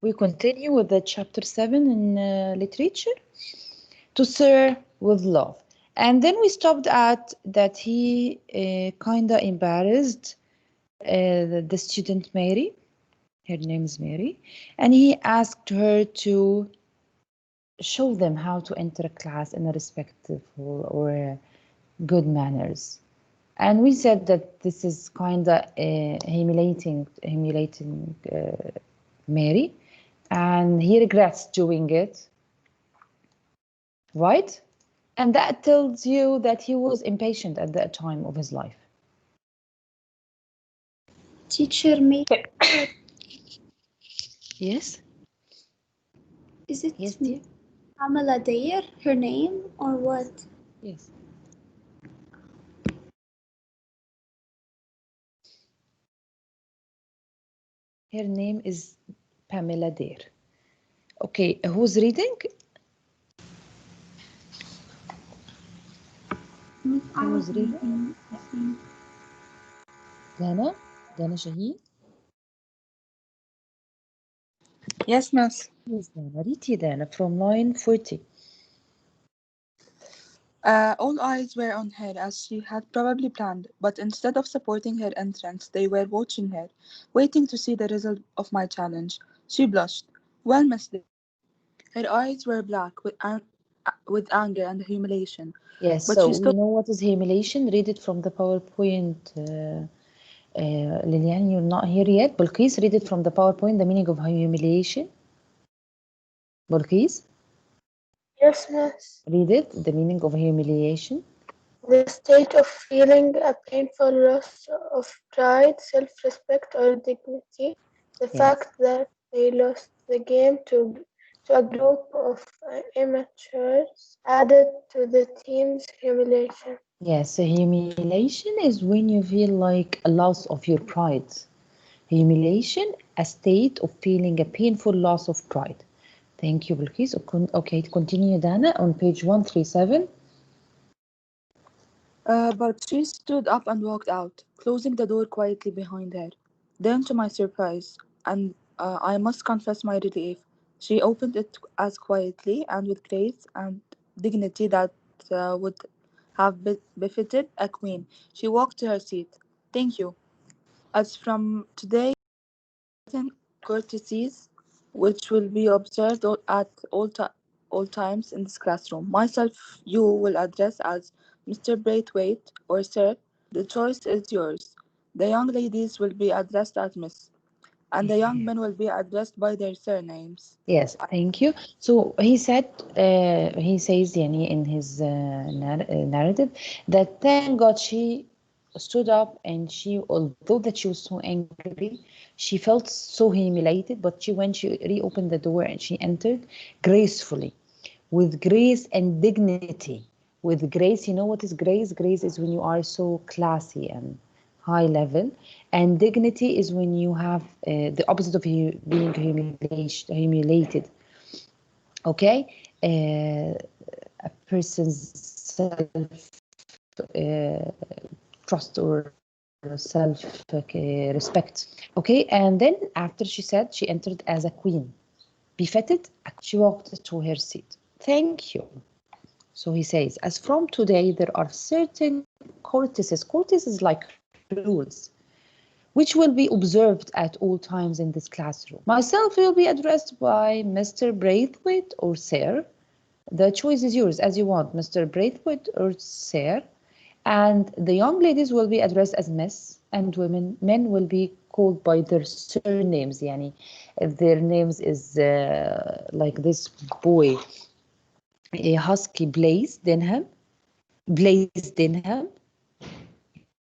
We continue with the chapter 7 in literature. To serve with love. And then we stopped at that he kind of embarrassed the student Mary. Her name is Mary. And he asked her to show them how to enter a class in a respectful or good manners. And we said that this is kind of humiliating Mary, and he regrets doing it, right? And that tells you that he was impatient at that time of his life. Teacher, me. Yes? Is it Yes, dear? Amala Dayer, her name, or what? Yes. Her name is Pamela Dare. Okay, who's reading? Who's reading? Dana? Dana Shaheen? Yes, miss. Yes, Dana. Read it, Dana, from line 40. All eyes were on her as she had probably planned, but instead of supporting her entrance, they were watching her, waiting to see the result of my challenge. She blushed. Well, Miss Day. Her eyes were black with anger and humiliation. Yes, But so she we stood. know what is humiliation. Read it from the PowerPoint. Lilian, you're not here yet. Balkis, read it from the PowerPoint, the meaning of humiliation. Balkis, Yes, miss. read it, the meaning of humiliation. The state of feeling a painful loss of pride, self-respect, or dignity. The Yes. fact that they lost the game to a group of amateurs added to the team's humiliation. Yes, so humiliation is when you feel like a loss of your pride. Humiliation, a state of feeling a painful loss of pride. Thank you, Balkis. Okay, continue, Dana, on page 137. But she stood up and walked out, closing the door quietly behind her. Then, to my surprise, and I must confess my relief, she opened it as quietly and with grace and dignity that would have befitted a queen. She walked to her seat. Thank you. As from today, certain courtesies which will be observed at all times in this classroom. Myself, you will address as Mr. Braithwaite or Sir. The choice is yours. The young ladies will be addressed as Miss, and the young men will be addressed by their surnames. Yes, thank you. So he said, he says يعني, in his narrative that thank God she stood up and she, although that she was so angry, she felt so humiliated, but she reopened the door and she entered gracefully, with grace and dignity. With grace, you know what is grace? Grace is when you are so classy and high level, and dignity is when you have the opposite of being humiliated. Okay, a person's self trust or self respect. Okay, and then after she said she entered as a queen, befitted, she walked to her seat. Thank you. So he says, as from today, there are certain courtesies. Courtesies like rules, which will be observed at all times in this classroom. Myself will be addressed by Mr. Braithwaite or Sir. The choice is yours as you want, Mr. Braithwaite or Sir. And the young ladies will be addressed as Miss, and men will be called by their surnames. Yani, their names is like this boy, Husky Blaze Denham. Blaze Denham.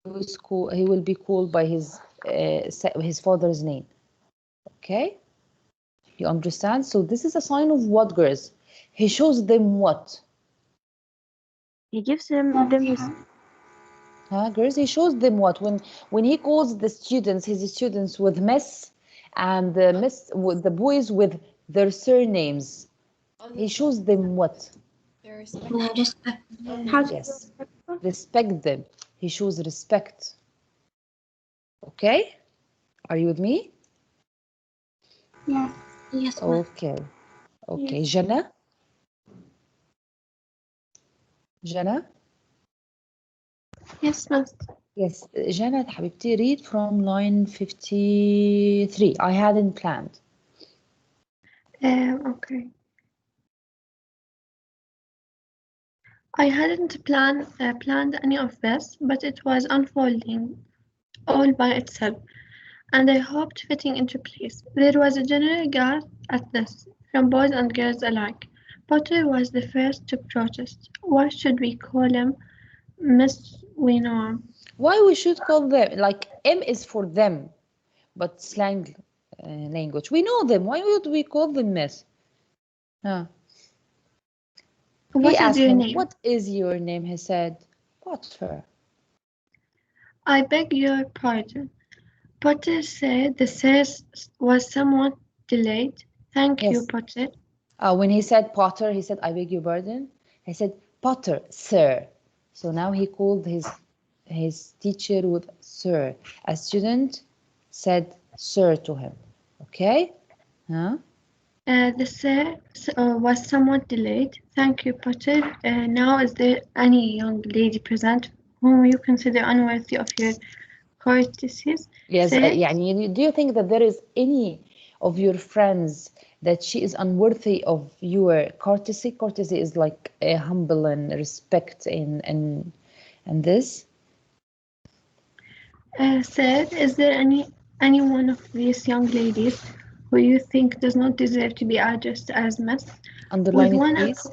He will be called by his father's name. Okay, you understand? So this is a sign of what, girls? He shows them what? He gives them Girls, he shows them what? When he calls the students, his students with Miss, and with the boys with their surnames, he shows them what? Respect. Yes, respect them. He shows respect. Okay, are you with me? Yeah. Yes, miss. Okay. Okay. Jana? Jana? Yes, miss. Yes. Jana حبيبتي, read from line 53. I hadn't planned. Okay. I hadn't planned any of this, but it was unfolding all by itself, and I hoped fitting into place. There was a general gasp at this, from boys and girls alike. Potter was the first to protest. Why should we call him Miss Winor? Why we should call them, like M is for them, but slang language. We know them. Why would we call them miss? Huh. He What is asked your him, name? what is your name? He said, Potter. I beg your pardon. Potter said the service was somewhat delayed. Thank you, Yes. Potter. When he said Potter, he said, I beg your pardon. He said, Potter, sir. So now he called his teacher with sir. A student said sir to him. Okay? Huh? The service was somewhat delayed. Thank you, Potter. Now, is there any young lady present whom you consider unworthy of your courtesies? Yes, Sir, يعني, do you think that there is any of your friends that she is unworthy of your courtesy? Courtesy is like a humble and respect and this. sir, is there any one of these young ladies who you think does not deserve to be addressed as Miss? Underline it, please.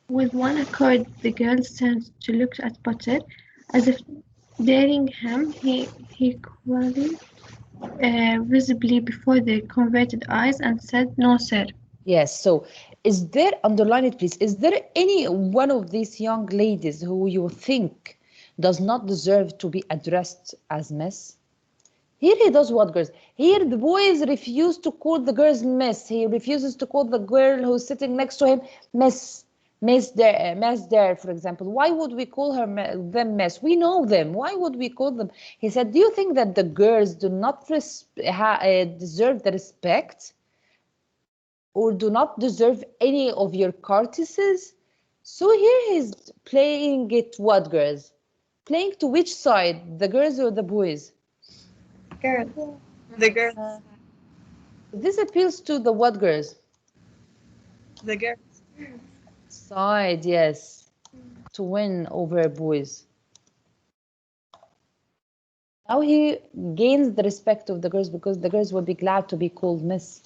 With one accord, the girl turned to look at Potter, as if daring him. He qualified visibly before the converted eyes and said, "No, sir." Yes, so is there, underline it, please, is there any one of these young ladies who you think does not deserve to be addressed as Miss? Here he does what, girls? Here the boys refuse to call the girls Miss. He refuses to call the girl who's sitting next to him Miss. Miss Dare, for example. Why would we call them Miss? We know them. Why would we call them? He said, do you think that the girls do not deserve the respect or do not deserve any of your courtesies? So here he's playing it what, girls? Playing to which side? The girls or the boys? Girl. The girl. This appeals to the what, girls? The girl. Side, yes. To win over boys. Now he gains the respect of the girls because the girls will be glad to be called Miss.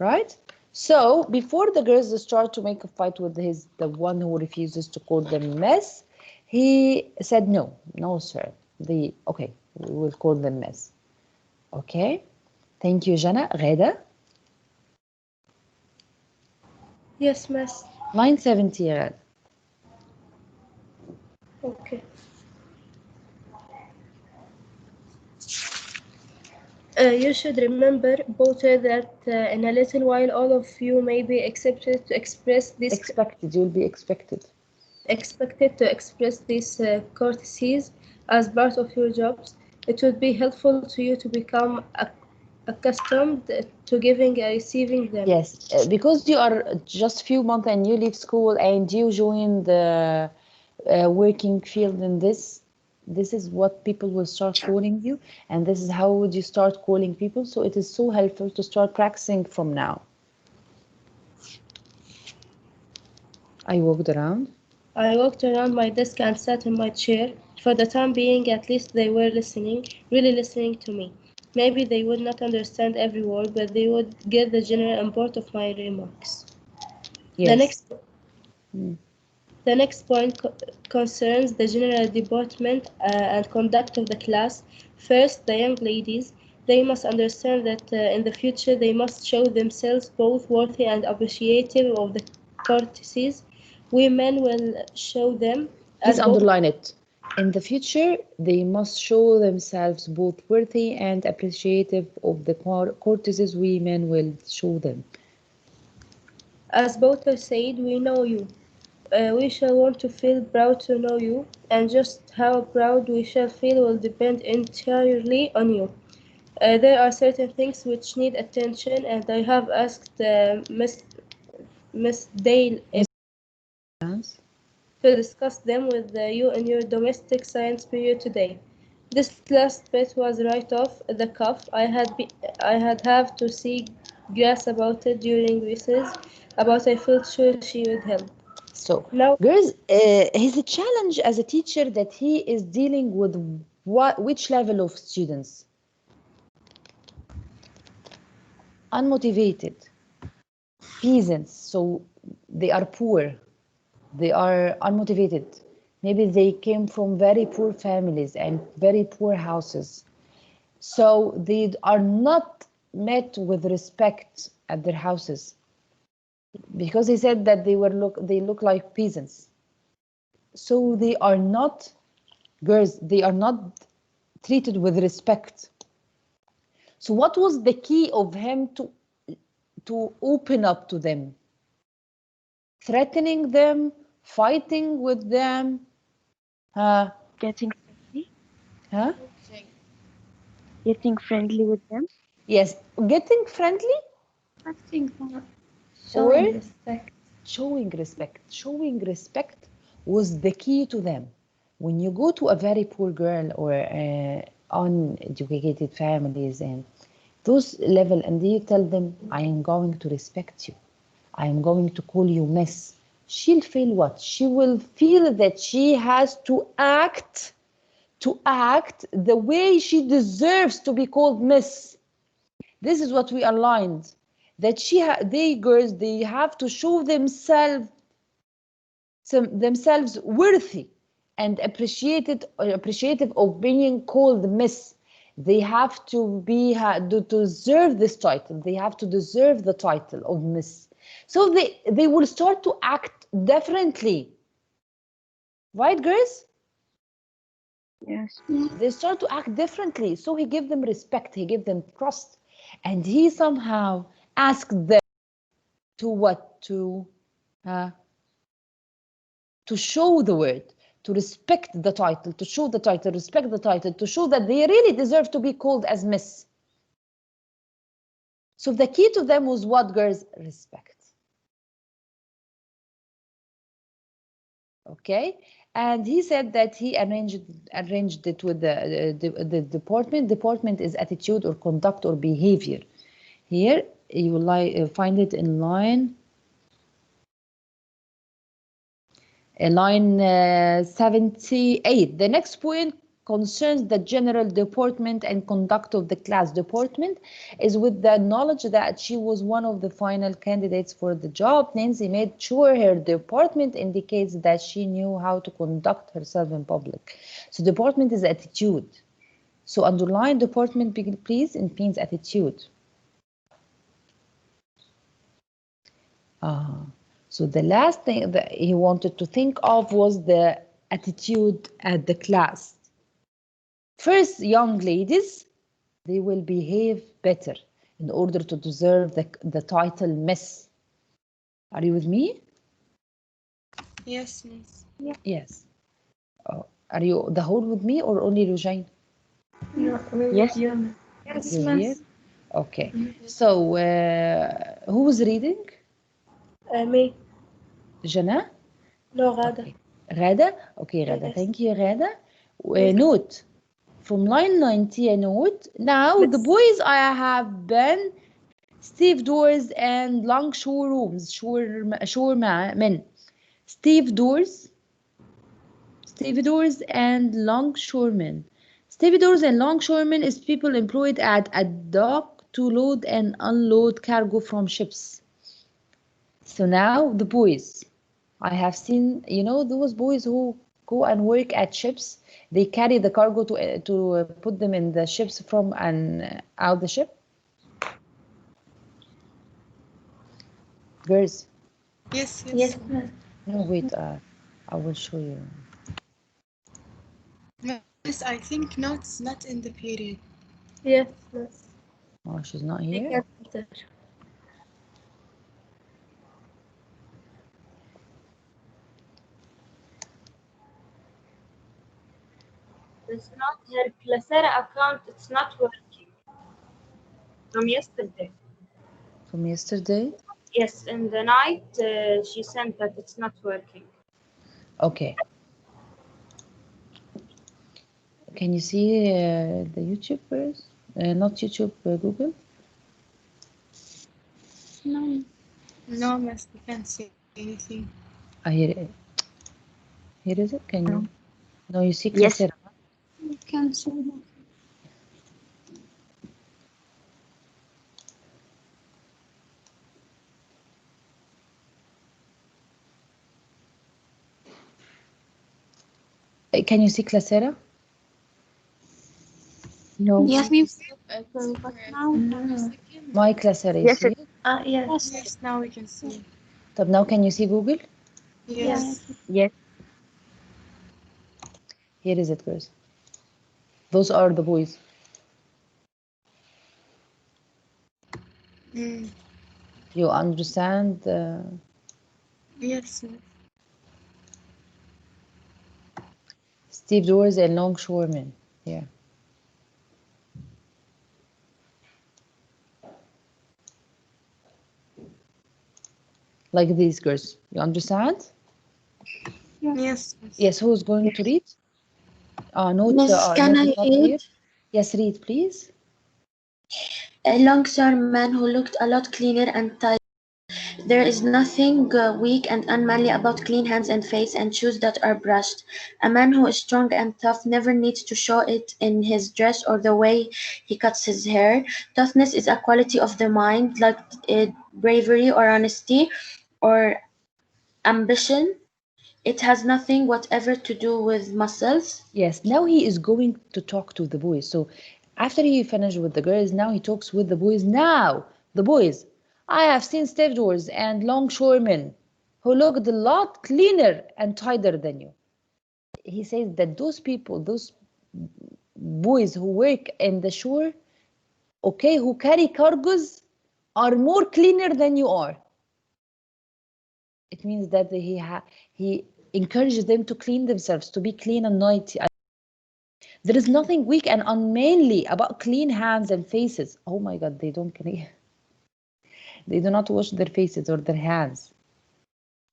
Right? So before the girls start to make a fight with the one who refuses to call them Miss, he said no, sir. Okay, we will call them Miss. Okay. Thank you, Jana. Ghada? Yes, miss. Line 70, Ghada. Okay. You should remember, Potter, that in a little while all of you may be expected to express these You'll be expected. courtesies as part of your jobs. It would be helpful to you to become accustomed to giving and receiving them. Yes, because you are just few months and you leave school and you join the working field in this is what people will start calling you, and this is how would you start calling people. So it is so helpful to start practicing from now. I walked around my desk and sat in my chair. For the time being, at least they were listening, really listening to me. Maybe they would not understand every word, but they would get the general import of my remarks. Yes. The next point concerns the general deportment and conduct of the class. First, the young ladies. They must understand that in the future they must show themselves both worthy and appreciative of the courtesies we men will show them. Please underline it. In the future, they must show themselves both worthy and appreciative of the courtesies we men will show them. As Potter said, we know you. We shall want to feel proud to know you, and just how proud we shall feel will depend entirely on you. There are certain things which need attention, and I have asked Miss Dale Yes. to discuss them with you in your domestic science period today. This last bit was right off the cuff. I had have to see Grass about it during recess, but I felt sure she would help. So, Now, girls, his challenge as a teacher that he is dealing with which level of students? Unmotivated, peasants. So they are poor. They are unmotivated. Maybe they came from very poor families and very poor houses. So they are not met with respect at their houses because he said that they look like peasants. So they are not girls, they are not treated with respect. So what was the key of him to open up to them? Threatening them, fighting with them, Getting friendly. huh? Getting friendly with them. Yes, getting friendly Acting for or showing respect. showing respect. Showing respect was the key to them. When you go to a very poor girl or uneducated families and those level, and you tell them, I am going to respect you. I am going to call you miss. She'll feel what? She will feel that she has to act the way she deserves to be called miss. This is what we aligned. That they girls, they have to show themselves worthy and appreciative of being called miss. They have to to deserve this title. They have to deserve the title of miss. So they will start to act differently. Right, girls? Yes. They start to act differently. So he gave them respect, he gave them trust, and he somehow asked them to what? To show the word, to respect the title, to show the title, respect the title, to show that they really deserve to be called as miss. So the key to them was what, girls? Respect. Okay, and he said that he arranged it with the department. Department is attitude or conduct or behavior. Here you will find it in line 78. The next point concerns the general deportment and conduct of the class. Deportment is with the knowledge that she was one of the final candidates for the job. Nancy made sure her deportment indicates that she knew how to conduct herself in public. So deportment is attitude. So underline deportment, please, and means attitude. So the last thing that he wanted to think of was the attitude at the class. First, young ladies, they will behave better in order to deserve the title Miss. Are you with me? Yes, miss. Yes. Are you the whole with me or only Rujane? No, Yes. you. Yes, You're here? Okay. So who was reading? me, Jana? no, Ghada. Okay. Ghada? Okay, Ghada. Yes. Thank you, Ghada. Welcome. Note. From line 90, a note. Now, the boys I have been Steve Doors and longshoremen. Steve Doors and longshoremen. Steve Doors and longshoremen is people employed at a dock to load and unload cargo from ships. So now the boys. I have seen, those boys who go and work at ships. They carry the cargo to put them in the ships from and out the ship. Girls, Yes, Yes, miss. no, wait, I will show you. Miss, I think notes not in the period. Yes, miss. Oh, she's not They here. can enter. It's not her Placera account. It's not working. from yesterday. From yesterday? Yes, in the night she sent that it's not working. Okay. Can you see the YouTube first? Not YouTube, Google? No. No, miss, we can't see anything. Here is it? Can you? No, you see Yes. Clasera. You can see that. Can you see Clasera? No. Yes, we But now. My Clasera, you Yes, see it- it? Yes. yes, now we can see. طب now can you see Google? Yes. Yes. Here is it, girls. Those are the boys. Mm. You understand? Yes, miss. Steve Jobs and Longshoreman. Yeah. Like these girls. You understand? Yes, miss. Yes, who's going to read? Note, Miss, can Note I is not read? here. Yes, read, please. A long-term man who looked a lot cleaner and tidy. There is nothing weak and unmanly about clean hands and face and shoes that are brushed. A man who is strong and tough never needs to show it in his dress or the way he cuts his hair. Toughness is a quality of the mind, like bravery or honesty or ambition. It has nothing whatever to do with muscles. Yes, now he is going to talk to the boys. So after he finished with the girls, now he talks with the boys. Now, the boys, I have seen Steve Jobs and longshoremen who looked a lot cleaner and tidier than you. He says that those people, those boys who work in the shore, okay, who carry cargoes, are more cleaner than you are. It means that he encourages them to clean themselves, to be clean and nice. There is nothing weak and unmanly about clean hands and faces. Oh my God, they don't clean. They do not wash their faces or their hands.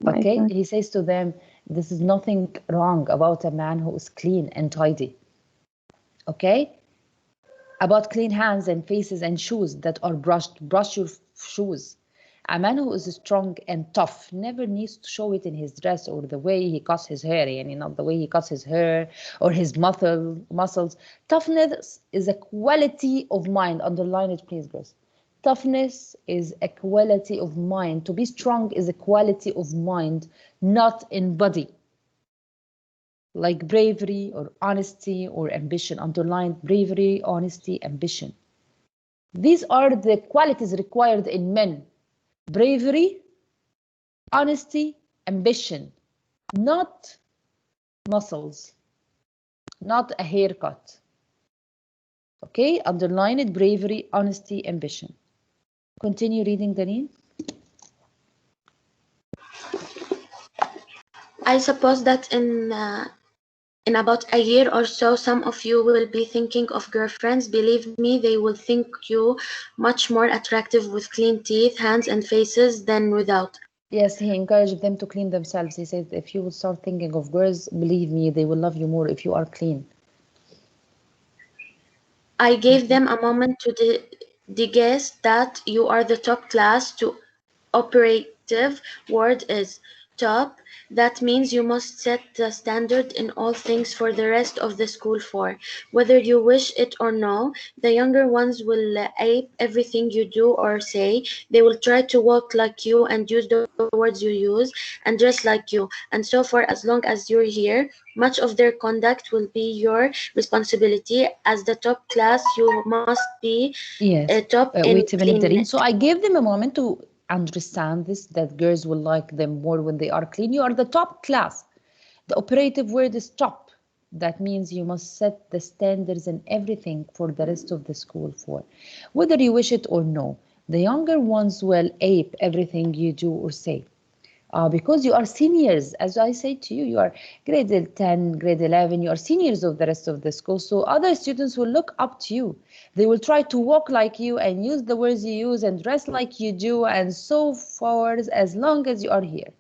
Okay, he says to them, this is nothing wrong about a man who is clean and tidy. Okay, about clean hands and faces and shoes that are brushed. Brush your shoes. A man who is strong and tough never needs to show it in his dress or the way he cuts his hair, yani not the way he cuts his hair or his muscles. Toughness is a quality of mind. Underline it, please, girls. Toughness is a quality of mind. To be strong is a quality of mind, not in body. Like bravery or honesty or ambition. Underline bravery, honesty, ambition. These are the qualities required in men. Bravery, honesty, ambition, not muscles, not a haircut. Okay, underline it, bravery, honesty, ambition. Continue reading, Dareen. I suppose that in about a year or so, some of you will be thinking of girlfriends. Believe me, they will think you much more attractive with clean teeth, hands, and faces than without. Yes, he encouraged them to clean themselves. He said, if you will start thinking of girls, believe me, they will love you more if you are clean. I gave them a moment to digest that you are the top class. To operative word is top. That means you must set the standard in all things for the rest of the school for. Whether you wish it or no, the younger ones will ape everything you do or say. They will try to walk like you and use the words you use and dress like you. And so for as long as you're here, much of their conduct will be your responsibility. As the top class, you must be top in wait a minute, Dareen. cleanliness. So I gave them a moment to understand this, that girls will like them more when they are clean. You are the top class. The operative word is top. That means you must set the standards and everything for the rest of the school for. Whether you wish it or no, the younger ones will ape everything you do or say. Because you are seniors, as I say to you, you are grade 10, grade 11, you are seniors of the rest of the school, so other students will look up to you. They will try to walk like you and use the words you use and dress like you do and so forth as long as you are here.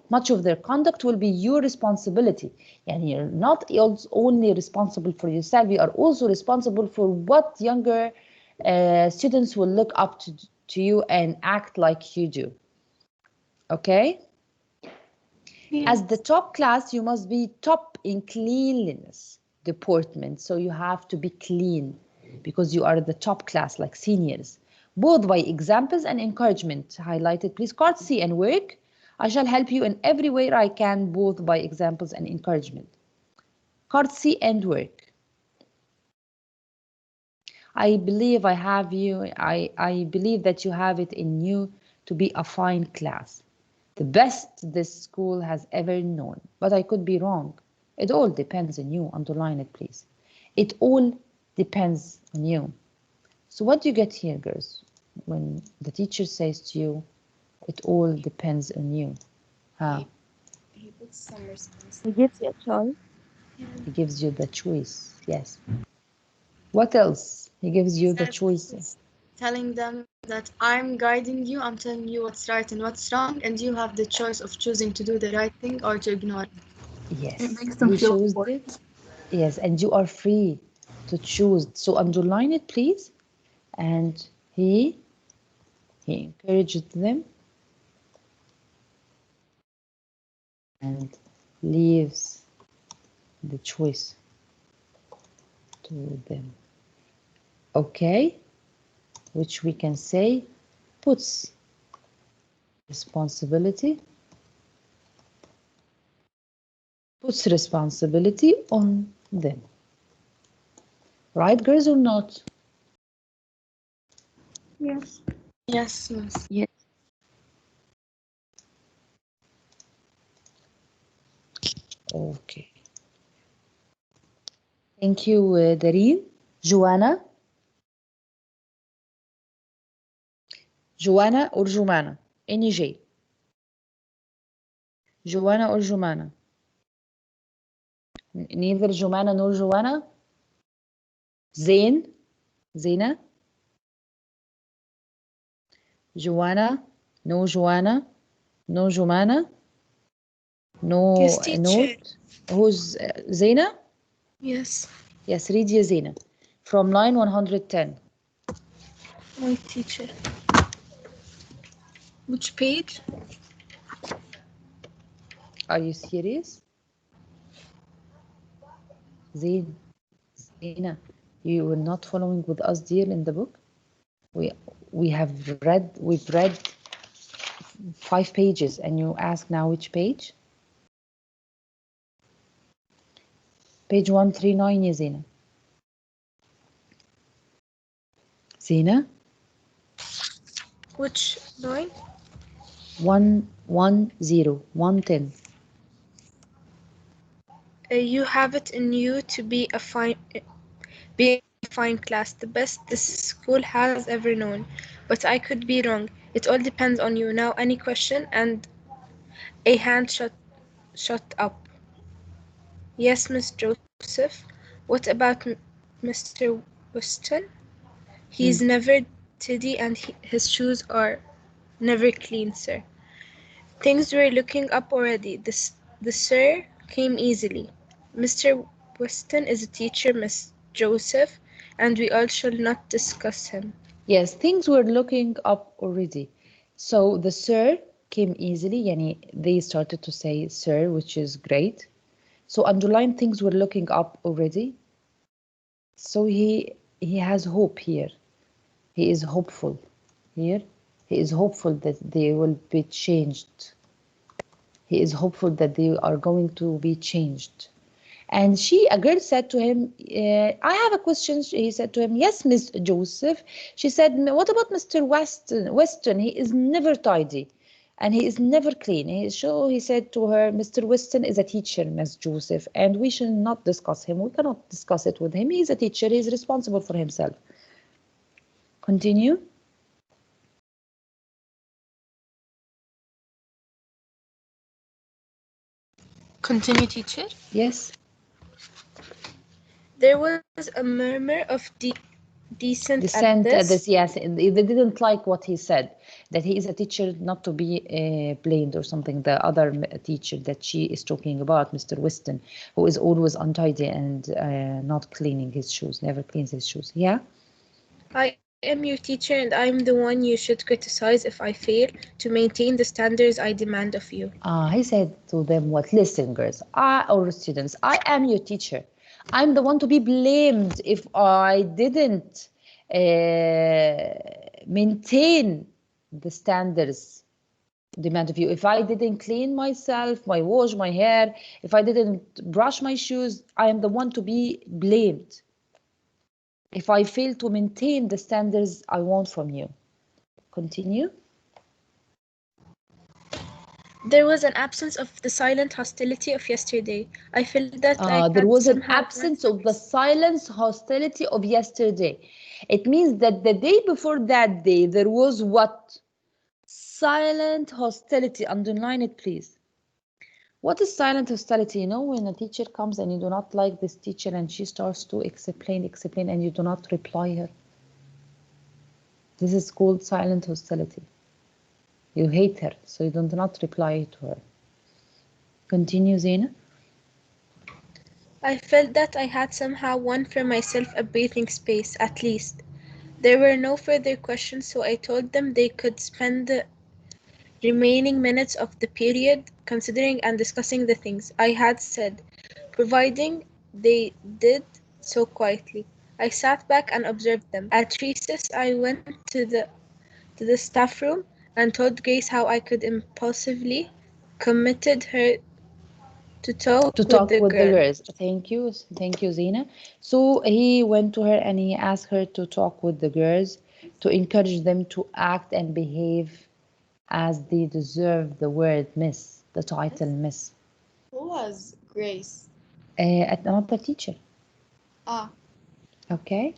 Much of their conduct will be your responsibility. And you're not only responsible for yourself, you are also responsible for what younger students will look up to you and act like you do. Okay? As the top class, you must be top in cleanliness, deportment. So you have to be clean because you are the top class, like seniors. Both by examples and encouragement. Highlighted, please. Courtesy and work. I shall help you in every way I can, both by examples and encouragement. Courtesy and work. I believe I have you. I believe that you have it in you to be a fine class. The best this school has ever known, but I could be wrong. It all depends on you. Underline it, please. It all depends on you. So what do you get here, girls, when the teacher says to you, it all depends on you? Huh? He puts some response. He gives you a choice. He gives you the choice. Yes. What else? He gives you the Says choice. he's telling them that I'm guiding you, I'm telling you what's right and what's wrong, and you have the choice of choosing to do the right thing or to ignore it. Yes. It makes them He feel chose important. it. Yes, and you are free to choose. So underline it, please. And he encouraged them and leaves the choice to them. Okay, which we can say puts responsibility on them. Right, girls, or not? Yes. Yes, miss. Yes. Okay. Thank you, Dareen. Joanna? Joanna or Jumana? Any J. Joanna or Jumana? Neither Jumana nor Joanna? Zain? Zina? Joanna? No Joanna? No Jumana? No Yes, teacher. note? Who's Zina? Yes. Yes, read ya Zina. From line 110. My teacher. Which page? Are you serious? Zina, you were not following with us, dear, in the book? We've read 5 pages, and you ask now which page? Page 139, ya Zina. Zina? Which line? 110. You have it in you to be a fine class, the best this school has ever known. But I could be wrong. It all depends on you. Now, any question? And a hand shut up. Yes, Miss Joseph. What about Mr. Weston? He's never tidy and his shoes are never clean, sir. Things were looking up already. The sir came easily. Mr. Weston is a teacher, Miss Joseph, and we all shall not discuss him. Yes, things were looking up already. So the sir came easily, yani they started to say sir, which is great. So underline things were looking up already. So he has hope here. He is hopeful here. He is hopeful that they will be changed. He is hopeful that they are going to be changed. And a girl said to him, I have a question. He said to him, yes, Miss Joseph. She said, what about Mr. Weston? He is never tidy and he is never clean. He said to her, Mr. Weston is a teacher, Miss Joseph, and we should not discuss him. We cannot discuss it with him. He is a teacher. He is responsible for himself. Continue. Continue, teacher. Yes. There was a murmur of dissent Dissent at this. yes, they didn't like what he said, that he is a teacher not to be blamed or something. The other teacher that she is talking about, Mr. Weston, who is always untidy and not cleaning his shoes, never cleans his shoes. Yeah. I am your teacher and I am the one you should criticize if I fail to maintain the standards I demand of you. He said to them, what? Listen, girls, or students, I am your teacher. I'm the one to be blamed if I didn't maintain the standards demand of you. If I didn't clean myself, wash my hair, if I didn't brush my shoes, I am the one to be blamed if I fail to maintain the standards I want from you. Continue. There was an absence of the silent hostility of yesterday. I felt that there was an absence of the silent hostility of yesterday. It means that the day before that day, there was what? Silent hostility. Underline it, please. What is silent hostility? You know, when a teacher comes and you do not like this teacher and she starts to explain, and you do not reply her. This is called silent hostility. You hate her, so you do not reply to her. Continue, Zena. I felt that I had somehow won for myself a breathing space, at least. There were no further questions, so I told them they could spend the remaining minutes of the period considering and discussing the things I had said, providing they did so quietly. I sat back and observed them. At recess, I went to the staff room and told Grace how I could impulsively committed her to talk with the girls. Thank you, Zena. So he went to her and he asked her to talk with the girls, to encourage them to act and behave as they deserve the word Miss, the title Miss. Who was Grace? Another teacher. Okay.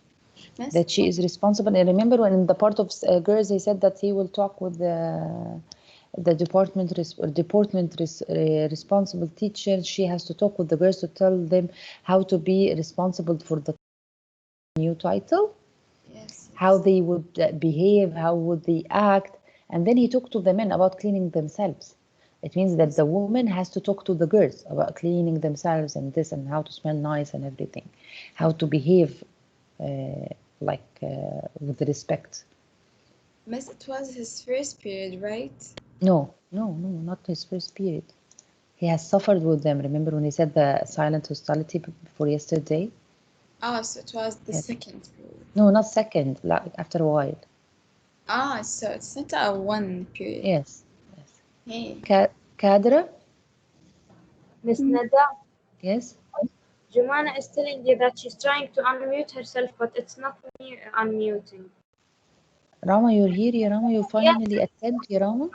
Miss? That she is responsible. And remember when in the part of girls, he said that he will talk with the department responsible teacher. She has to talk with the girls to tell them how to be responsible for the new title. Yes. How they would behave, how would they act. And then he talked to the men about cleaning themselves. It means that the woman has to talk to the girls about cleaning themselves and this and how to smell nice and everything. How to behave with respect. Miss, it was his first period, right? No, not his first period. He has suffered with them. Remember when he said the silent hostility before yesterday? So it was the second period. No, not second, like after a while. So it's not a one period. Yes. Hey. Kadra? Miss Nada? Yes? Jumana is telling you that she's trying to unmute herself, but it's not me unmuting. Rama, you're here, ya Rama. You finally attend, ya Rama?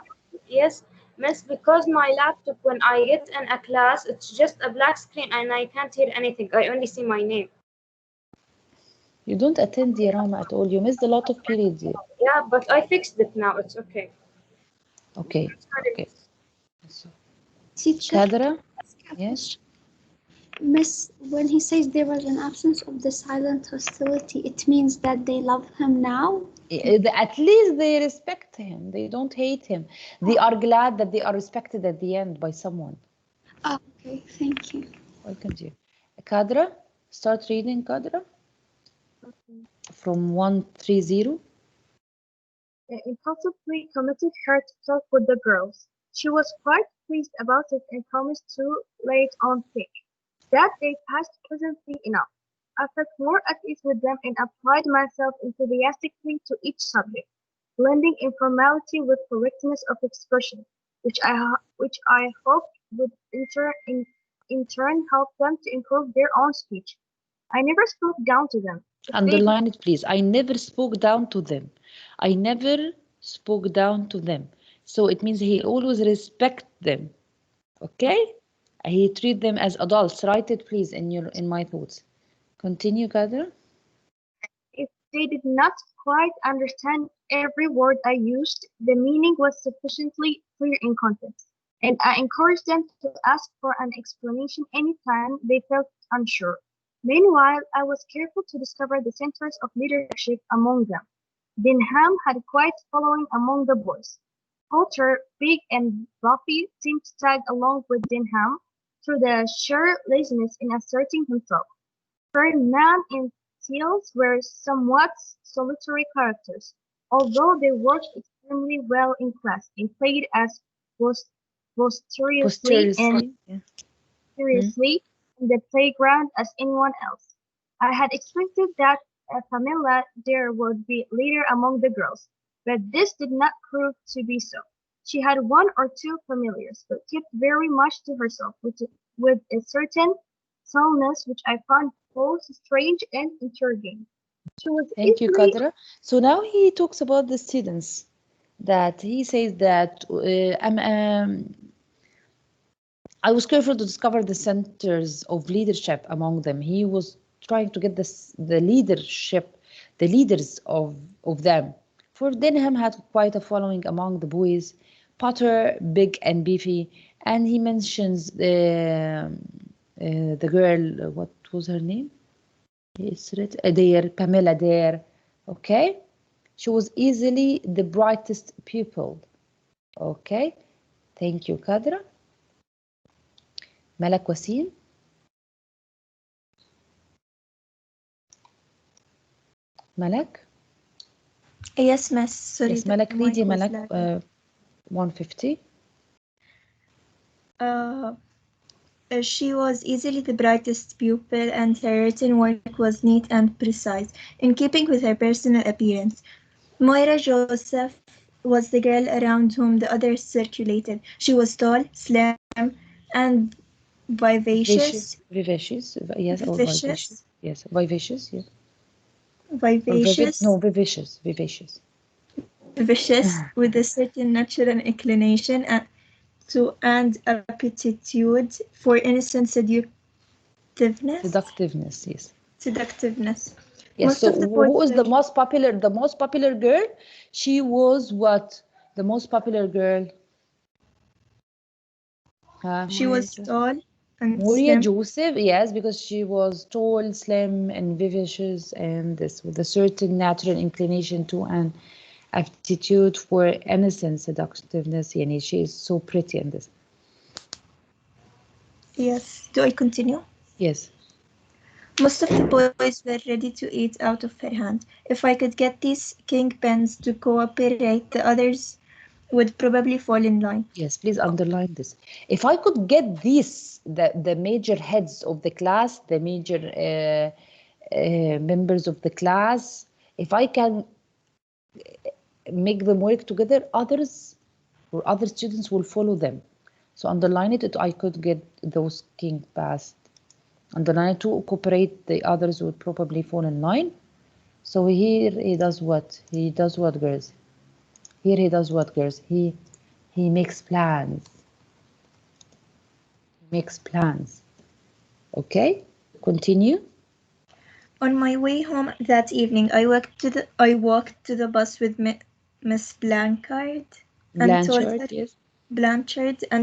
Yes, Miss, because my laptop, when I get in a class, it's just a black screen and I can't hear anything. I only see my name. You don't attend, ya Rama, at all. You missed a lot of periods. Yeah, but I fixed it now. It's okay. Okay. So, Teacher, Kadra? Yes? Miss, when he says there was an absence of the silent hostility, it means that they love him now? At least they respect him. They don't hate him. They are glad that they are respected at the end by someone. Okay, thank you. Welcome, dear. Kadra, start reading, Kadra. Okay. From 130. Impulsively committed her to talk with the girls. She was quite pleased about it and promised to lay it on thick. That day passed pleasantly enough. I felt more at ease with them and applied myself enthusiastically to each subject, blending informality with correctness of expression, which I hoped would in turn help them to improve their own speech. I never spoke down to them. Underline it, please. I never spoke down to them. I never spoke down to them. So it means he always respect them. Okay? He treat them as adults. Write it, please, in my thoughts. Continue, Kadra. If they did not quite understand every word I used, the meaning was sufficiently clear in context. and I encouraged them to ask for an explanation anytime they felt unsure. Meanwhile, I was careful to discover the centers of leadership among them. Denham had quite following among the boys. Potter, Big and Buffy seemed to tag along with Denham through the sheer laziness in asserting himself. Ferdinand and Seals were somewhat solitary characters, although they worked extremely well in class and played as boisterously and Yeah. seriously in the playground as anyone else. I had expected that Pamela there would be leader among the girls, but this did not prove to be so. She had one or two familiars, but kept very much to herself, with a certain sulkiness which I found both strange and intriguing. She was Thank you, easily Kadra. So now he talks about the students. That he says that I was careful to discover the centers of leadership among them. He was trying to get the leadership, the leaders of them. For Denham had quite a following among the boys, Potter, Big and Beefy, and he mentions the girl. What was her name? It's Dare, Pamela Dare. Okay, she was easily the brightest pupil. Okay, thank you, Kadra. Malak Wasim. Malak? Yes, miss. Sorry. Yes, the Malak, read mic you, was Malak, lagging. 150. She was easily the brightest pupil, and her written work was neat and precise, in keeping with her personal appearance. Moira Joseph was the girl around whom the others circulated. She was tall, slim, and vivacious. Vivacious, yes, or vivacious. Vicious. Yes, vivacious, yes. Or Vivacious. no, vivacious, vivacious. Vicious, with a certain natural inclination and aptitude for innocent Seductiveness, yes. seductiveness. Yes, Most so of the who was the boys most popular? The most popular girl? She was what? The most popular girl? she was tall and Moria slim. Joseph, yes, because she was tall, slim, and vivacious, and this with a certain natural inclination to an aptitude for innocent seductiveness. Yani she is so pretty in this. Yes. Do I continue? Yes. Most of the boys were ready to eat out of her hand. If I could get these kingpins to cooperate, the others would probably fall in line. Yes, please underline this. If I could get these, the major heads of the class, the major members of the class, if I can make them work together, others or other students will follow them. So underline it, I could get those king passed. Underline it to cooperate, the others would probably fall in line. So here he does what? He does what, girls? Here he does what, girls? He makes plans. Makes plans. Okay, continue. On my way home that evening, I walked to the bus with Miss Blanchard and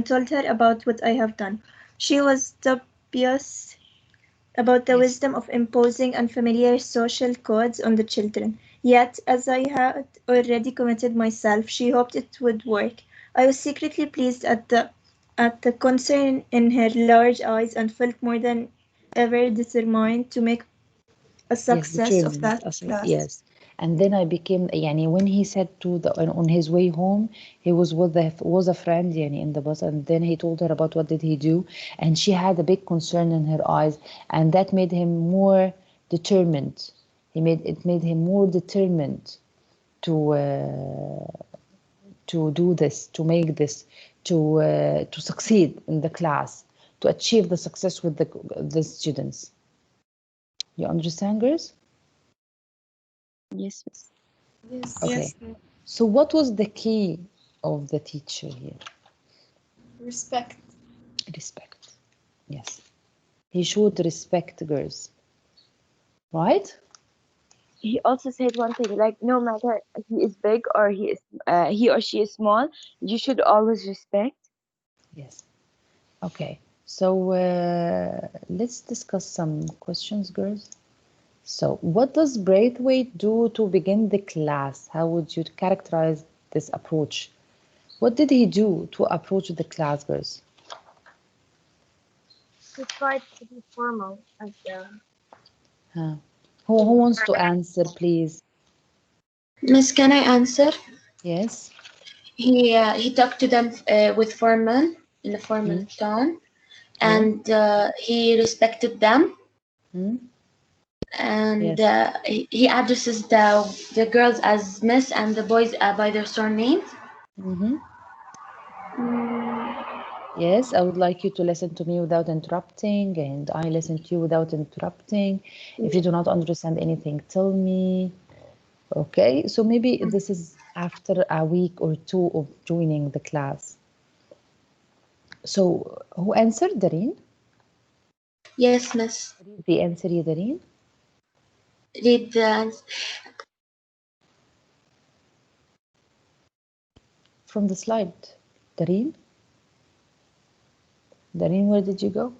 told her about what I have done. She was dubious about the wisdom of imposing unfamiliar social codes on the children. Yet, as I had already committed myself, she hoped it would work. I was secretly pleased at the concern in her large eyes and felt more than ever determined to make a success of that class. Yes. And then I became, yani, when he said on his way home, he was with a friend, yani, in the bus, and then he told her about what did he do, and she had a big concern in her eyes, and that made him more determined. It made him more determined to do this, to make this, to succeed in the class, to achieve the success with the students. You understand, girls? Yes, miss. Yes. Okay. So what was the key of the teacher here? Respect. Respect. Yes. He showed respect, girls. Right? He also said one thing, like no matter he is big or he or she is small, you should always respect. Yes. Okay. So let's discuss some questions, girls. So what does Braithwaite do to begin the class? How would you characterize this approach? What did he do to approach the class, girls? He tried to be formal and Huh. Who wants to answer, please? Miss, can I answer? Yes. He talked to them with formal, in a formal tone, and he respected them. And he addresses the girls as Miss and the boys by their surnames. Yes, I would like you to listen to me without interrupting, and I listen to you without interrupting. If you do not understand anything, tell me. Okay, so maybe this is after a week or two of joining the class. So who answered, Dareen? Yes, Miss. Read the answer, Dareen. Read the answer. From the slide, Dareen. Dareen, where did you go?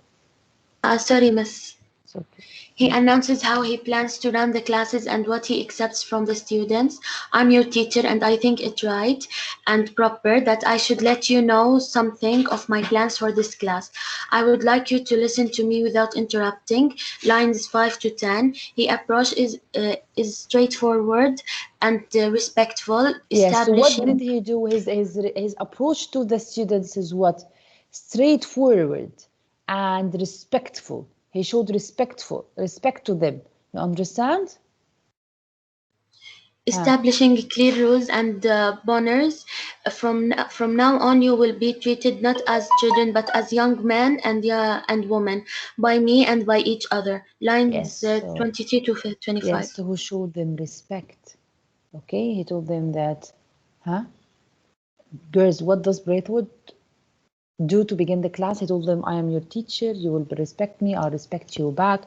Sorry, Miss. It's okay. He announces how he plans to run the classes and what he accepts from the students. I'm your teacher and I think it right and proper that I should let you know something of my plans for this class. I would like you to listen to me without interrupting. Lines 5 to 10. His approach is straightforward and respectful. Yes, so what did he do? His approach to the students is what? Straightforward and respectful. He showed respect to them. You understand? Establishing clear rules and banners. From now on, you will be treated not as children but as young men and women by me and by each other. Lines 23 to 25. Yes, so who showed them respect. Okay, he told them that, girls, what does Braithwaite do to begin the class? He told them, I am your teacher, you will respect me, I'll respect you back.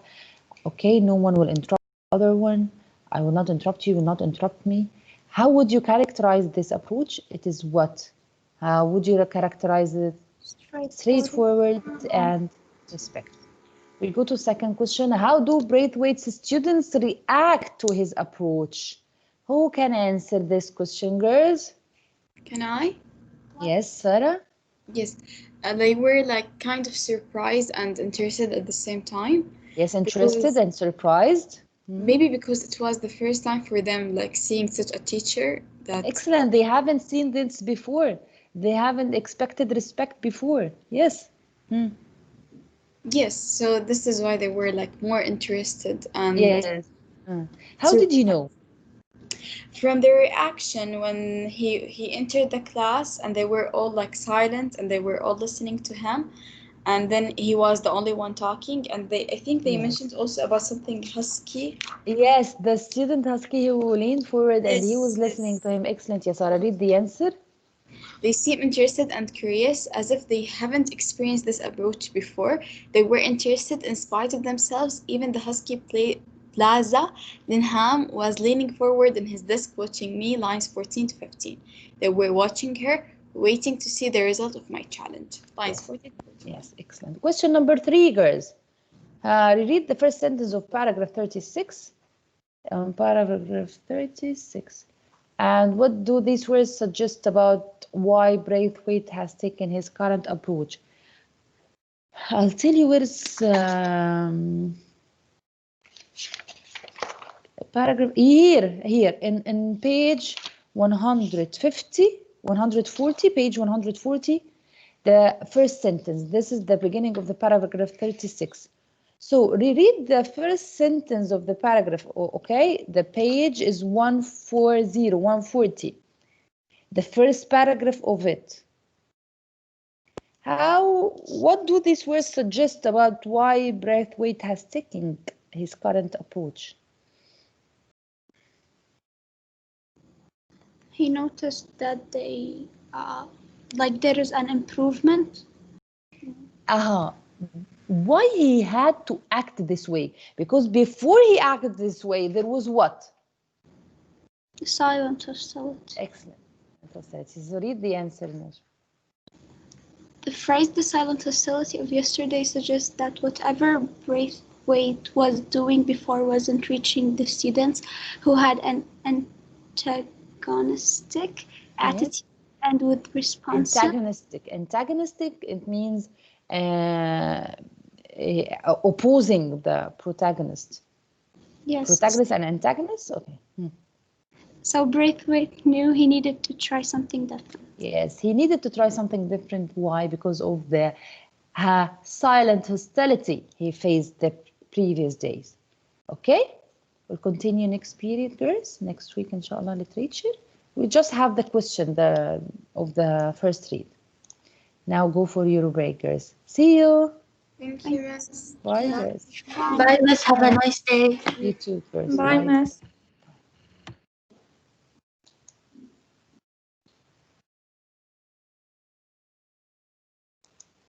Okay, no one will interrupt the other one. I will not interrupt you, will not interrupt me. How would you characterize this approach? It is what? How would you characterize it? Straightforward and respect. We go to second question. How do Braithwaite's students react to his approach? Who can answer this question, girls? Can I? Yes, Sarah? Yes. They were like kind of surprised and interested at the same time. Yes, interested and surprised. Maybe because it was the first time for them, like seeing such a teacher that... Excellent. They haven't seen this before. They haven't expected respect before. Yes. Yes, so this is why they were like more interested and... Yes. How did you know? From the reaction when he entered the class and they were all like silent and they were all listening to him, and then he was the only one talking, and I think they mentioned also about something husky. Yes, the student husky who leaned forward and he was listening to him. Excellent. Yes, Sarah, read the answer. They seem interested and curious, as if they haven't experienced this approach before. They were interested in spite of themselves. Even the husky Plaza Linham was leaning forward in his desk watching me, lines 14 to 15. They were watching her, waiting to see the result of my challenge. Lines 14 to 15. Yes, excellent. Question number 3, girls. Read the first sentence of paragraph 36. Paragraph 36. And what do these words suggest about why Braithwaite has taken his current approach? I'll tell you where it's paragraph here in page 140, page 140, the first sentence. This is the beginning of the paragraph 36. So reread the first sentence of the paragraph, okay? The page is 140. The first paragraph of it. What do these words suggest about why Braithwaite has taken his current approach? He noticed that they, like there is an improvement. Why he had to act this way? Because before he acted this way, there was what? Silent hostility. Excellent. Hostility. So read the answer, Najm. the phrase "the silent hostility of yesterday" suggests that whatever Braithwaite was doing before wasn't reaching the students who had an antagonistic attitude and with antagonistic. It means opposing the protagonist. Yes. Protagonist and antagonist. Okay. So Braithwaite knew he needed to try something different. Yes, he needed to try something different. Why? Because of the silent hostility he faced the previous days. Okay, we'll continue next period, girls. Next week, inshallah, literature. We just have the question of the first read. Now go for your break, girls. See you. Thank you, Miss. Bye, girls. Bye, Miss. Have a nice day. You too, girls. Bye, Miss.